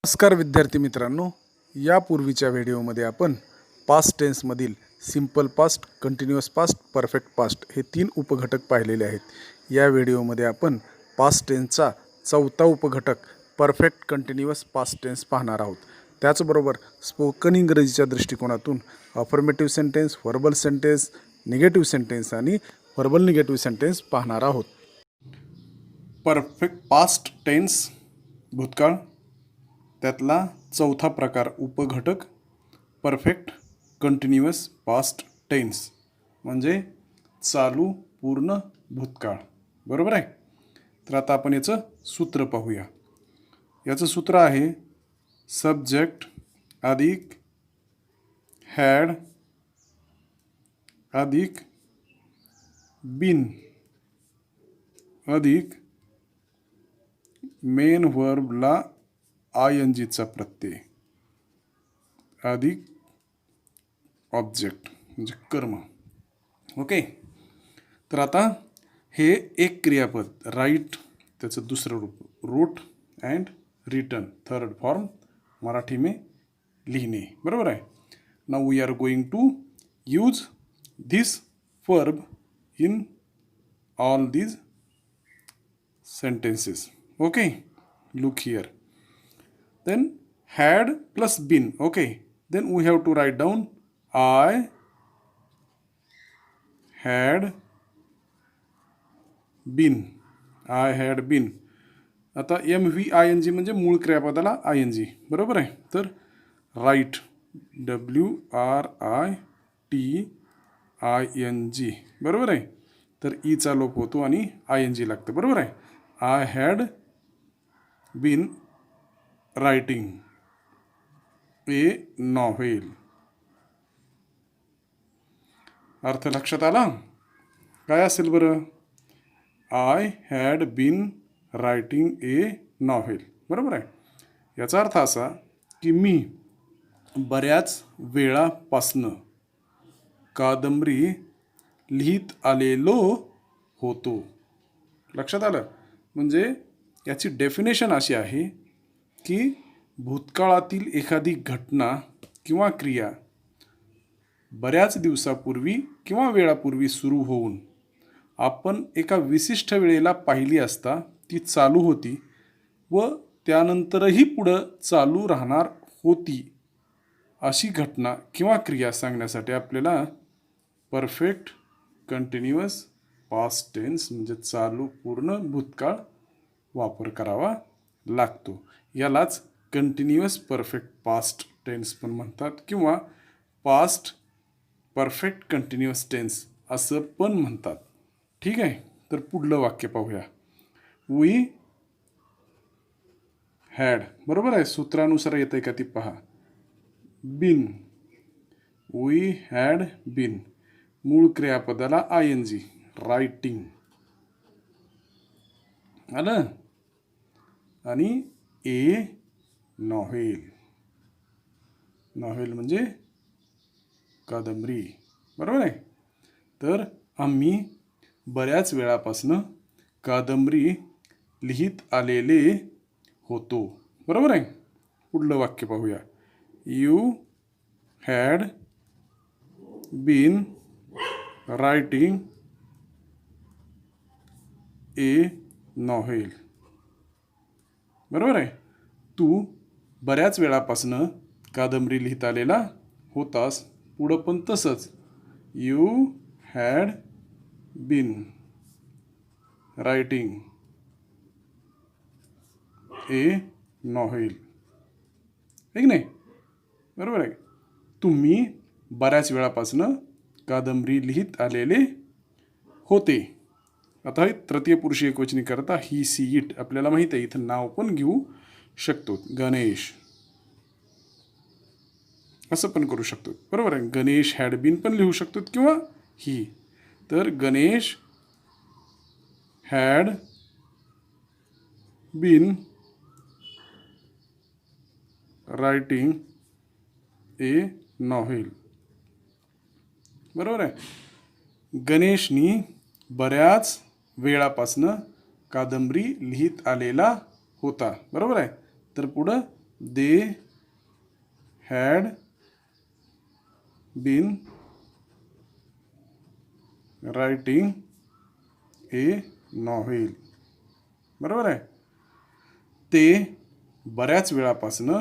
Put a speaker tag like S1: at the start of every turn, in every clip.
S1: नमस्कार विद्यार्थी मित्रांनो, यापूर्वीच्या व्हिडिओमध्ये आपण पास्ट टेन्समधील simple past, continuous past, perfect past हे 3 उपघटक पाहिलेले आहेत. या व्हिडिओमध्ये आपण पास्ट टेन्सचा चौथा उपघटक परफेक्ट कंटिन्युअस पास्ट टेन्स पाहणार आहोत. त्याचबरोबर स्पोकन इंग्रजीच्या दृष्टिकोनातून affirmative sentence, verbal sentence, negative sentence आणि व्हर्बल निगेटिव्ह सेंटेन्स पाहणार आहोत. परफेक्ट पास्ट टेन्स भूतकाळ, त्यातला चौथा प्रकार उपघटक परफेक्ट कंटिन्युअस पास्ट टेन्स म्हणजे चालू पूर्ण भूतकाळ. बरोबर आहे. तर आता आपण याचं सूत्र पाहूया. याचं सूत्र आहे सब्जेक्ट अधिक हॅड अधिक बीन अधिक मेन व्हर्बला INGचा प्रत्यय अधिक ऑब्जेक्ट म्हणजे कर्म. ओके. तर आता हे एक क्रियापद राईट, त्याचं दुसरं रूप wrote and written, third form Marathi में लिहिणे. बरोबर आहे. Now we are going to use this verb in all these sentences. Okay, look here. Then had plus been. Okay, then we have to write down I had been. I had been. आता MVING म्हणजे मूळ क्रियापदाला ING. बरोबर आहे. तर right WRITING. बरोबर आहे. तर ईचा लोप होतो आणि ING लागतं. बरोबर आहे. I had been writing a novel. अर्थ लक्षात आला? काय असेल बरं? I had been writing a novel. बरोबर आहे. याचा अर्थ असा की मी बऱ्याच वेळापासनं कादंबरी लिहित आलेलो होतो. लक्षात आलं? म्हणजे याची डेफिनेशन अशी आहे की भूतकाळातील एखादी घटना किंवा क्रिया बऱ्याच दिवसापूर्वी किंवा वेळापूर्वी सुरू होऊन आपण एका विशिष्ट वेळेला पाहिली असता ती चालू होती व त्यानंतरही पुढं चालू राहणार होती, अशी घटना किंवा क्रिया सांगण्यासाठी आपल्याला परफेक्ट कंटिन्युअस पास्ट टेन्स म्हणजे चालू पूर्ण भूतकाळ वापर करावा लागतो. यालाच कंटिन्युअस परफेक्ट पास्ट टेन्स पण म्हणतात किंवा पास्ट परफेक्ट कंटिन्युअस टेन्स असं पण म्हणतात. ठीक आहे. तर पुढलं वाक्य पाहूया. We had. बरोबर आहे. सूत्रानुसार येतं का ती पहा. बिन. We had been. मूळ क्रियापदाला ING. रायटिंग आलं. आणि ए नॉव्हेल. नॉव्हेल म्हणजे कादंबरी. बरोबर आहे. तर आम्ही बऱ्याच वेळापासून कादंबरी लिहित आलेले होतो. बरोबर आहे. पुढलं वाक्य पाहूया. You had been writing a novel. बरोबर आहे. तू बऱ्याच वेळापासून कादंबरी लिहित आलेला होतास. पुढं पण तसंच. You had been writing a novel. आहे की नाही? बरोबर आहे. तुम्ही बऱ्याच वेळापासून कादंबरी लिहित आलेले होते. आता तृतीय पुरुष एकवचनी करता ही, सी, इट आपल्याला माहीत आहे. इथं नाव पण घेऊ शकतो. गणेश असं पण करू शकतो. बरोबर आहे. गणेश हॅड बीन पण लिहू शकतो किंवा ही. तर Ganesh had been writing a novel. बरोबर आहे. गणेशनी बऱ्याच वेळापासनं कादंबरी लिहित आलेला होता. बरोबर आहे. तर पुढं they had been writing a novel. बरोबर आहे. ते बऱ्याच वेळापासून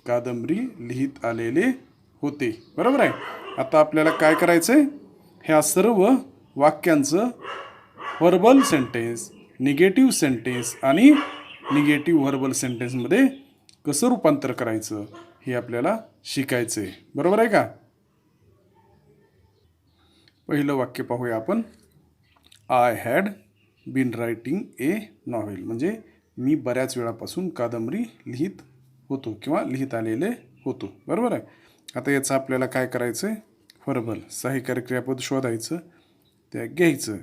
S1: कादंबरी लिहित आलेले होते. बरोबर आहे. आता आपल्याला काय करायचं आहे, ह्या सर्व वाक्यांचं व्हर्बल सेंटेन्स, निगेटिव्ह सेंटेन्स आणि निगेटिव्ह व्हर्बल सेंटेन्समध्ये कसं रूपांतर करायचं हे आपल्याला शिकायचं आहे. बरोबर आहे का. पहिलं वाक्य पाहूया आपण. I had been writing a novel, म्हणजे मी बऱ्याच वेळापासून कादंबरी लिहित होतो किंवा लिहित आलेले होतो. बरोबर आहे. आता याचं आपल्याला काय करायचं आहे, व्हर्बल सहाय्यकारी क्रियापद शोधायचं, त्या घ्यायचं.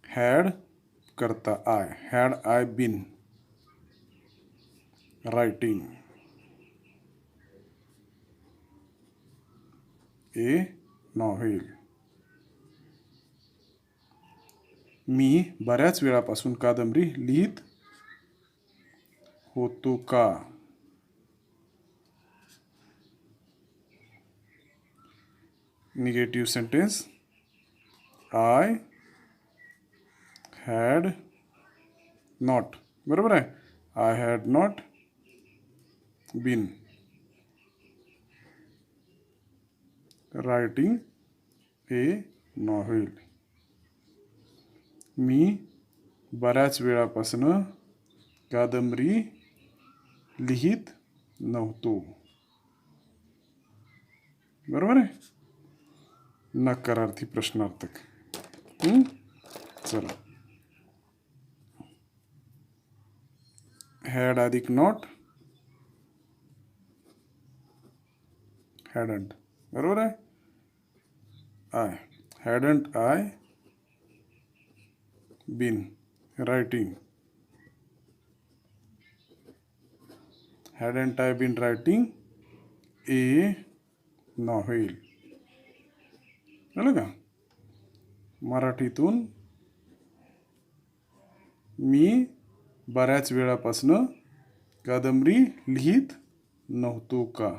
S1: हॅड करता I, had I been writing a novel, मी बऱ्याच वेळापासून कादंबरी लिहित होतो का. Negative sentence, I had not. बरोबर आहे. I had not been writing a novel, मी बऱ्याच वेळापासून कादंबरी लिहित नव्हतो. बरोबर आहे. नकारार्थी प्रश्नार्थक. चला, हॅड अधिक नॉट हॅडंट. बरोबर आहे. I hadn't I been writing, hadn't I been writing a novel. कळलं का. मराठीतून मी बऱ्याच वेळापासून कादंबरी लिहित नव्हतो का.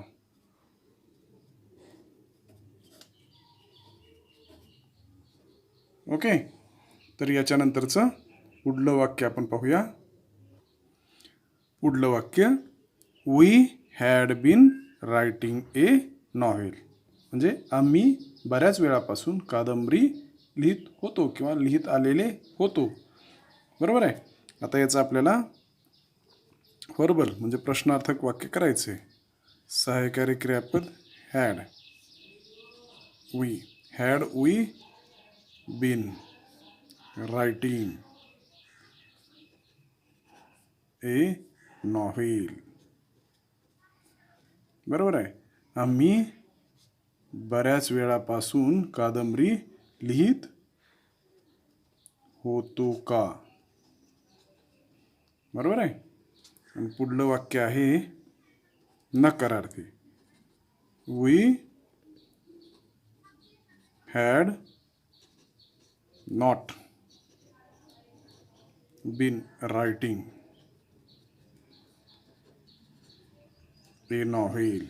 S1: ओके. तर याच्यानंतरचं पुढलं वाक्य आपण पाहूया. पुढलं वाक्य, we had been writing a novel, म्हणजे आम्ही बऱ्याच वेळापासून कादंबरी लिहित होतो किंवा लिहित आलेले होतो. बरोबर आहे. आता याचं आपल्याला व्हर्बल म्हणजे प्रश्नार्थक वाक्य करायचे. सहाय्यकारी क्रियापद had, we been writing a novel. बरोबर आहे. आम्ही बऱ्याच वेळापासून कादंबरी लिहित होतो का. बरोबर आहे. आणि पुढलं वाक्य आहे नकारार्थी. We had not been writing a novel.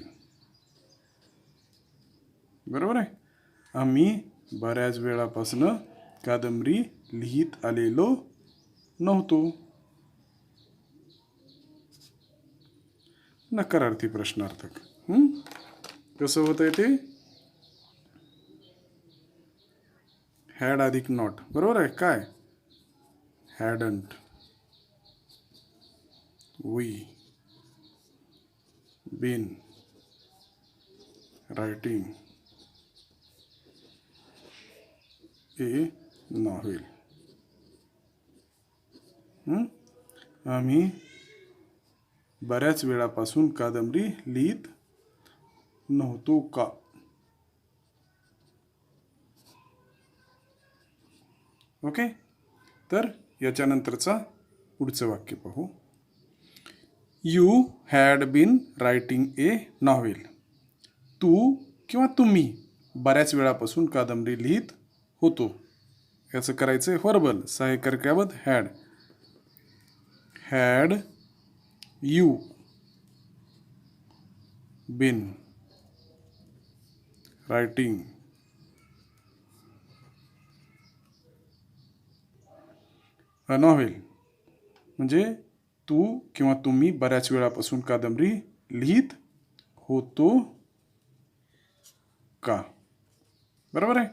S1: बरोबर आहे. आम्ही बऱ्याच वेळापासून कादंबरी लिहित आलेलो नव्हतो. नकारार्थी प्रश्नार्थक. कसं होतंय ते, हॅड अधिक नॉट. बरोबर आहे. काय, hadn't we been writing a novel. आम्ही बऱ्याच वेळापासून कादंबरी लिहित नव्हतो का. ओके. तर याच्यानंतरचा पुढचं वाक्य पाहू. You had been writing a novel, तू किंवा तुम्ही बऱ्याच वेळापासून कादंबरी लिहित होतो. याचं करायचं आहे व्हर्बल सहाय्यकारी क्रियापद had. Had you been writing a novel म्हणजे तू किंवा तुम्ही बऱ्याच वेळापासून कादंबरी लिहित होतो का? बरोबर आहे.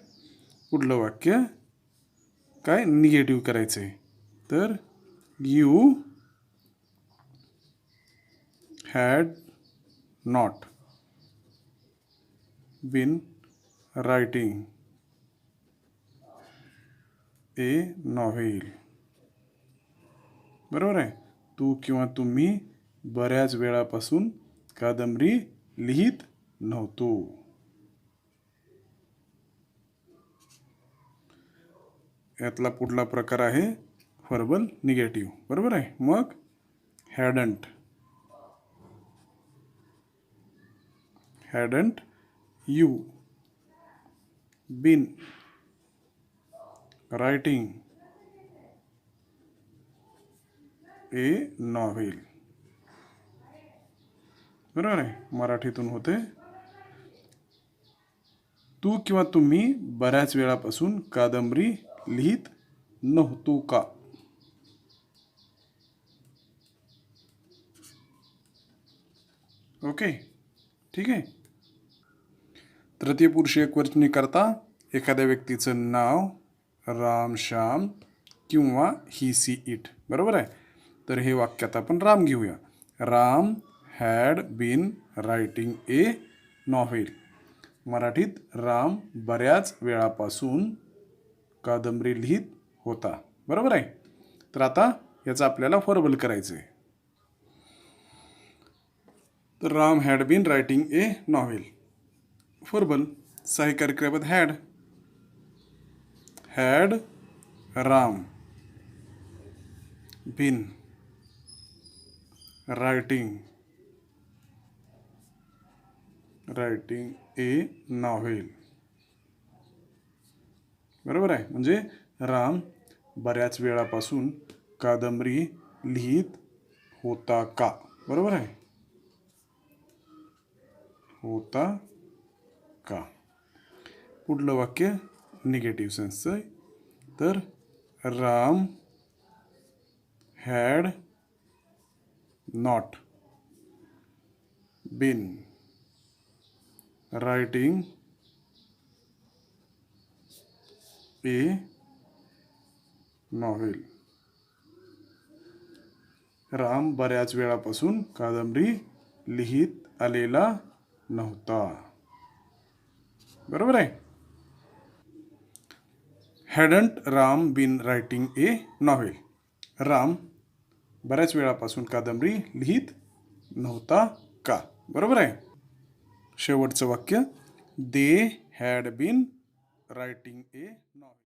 S1: पुढलं वाक्य काय निगेटिव्ह करायचं आहे. तर you had not been writing a novel. बरोबर आहे. तू किंवा तुम्ही बऱ्याच वेळापासून कादंबरी लिहित नव्हतो. यातला पुढला प्रकार आहे व्हर्बल निगेटिव्ह. बरोबर आहे. मग hadn't you been writing a novel. बरोबर आहे. मराठीतून होते तू किंवा तुम्ही बऱ्याच वेळापासून कादंबरी लिहित नव्हतो का? ओके, ठीक आहे. तृतीय पुरुष एकवचनी करता एखाद्या व्यक्तीचं नाव राम, श्याम किंवा ही, सी, इट. बरोबर आहे. तर हे वाक्यात आपण राम घेऊया. Ram had been writing a novel. मराठीत राम बऱ्याच वेळापासून कादंबरी लिहित होता. बरोबर आहे. तर आता याचं आपल्याला व्हर्बल करायचं आहे. तर Ram had been writing a novel. Verbal सहाय्यकारी क्रियापद had Ram been writing a novel. बरोबर आहे. म्हणजे राम बऱ्याच वेळापासून कादंबरी लिहित होता का? बरोबर आहे. होता का. पुढलं वाक्य निगेटिव्ह सेन्सचं आहे. तर Ram had not been writing a novel. Ram बऱ्याच वेळापासून कादंबरी लिहित आलेला नव्हता. बरोबर आहे. Hadn't Ram been writing a novel. Ram बऱ्याच वेळापासून कादंबरी लिहित नव्हता का? बरोबर आहे. शेवटचं वाक्य they had been writing a novel.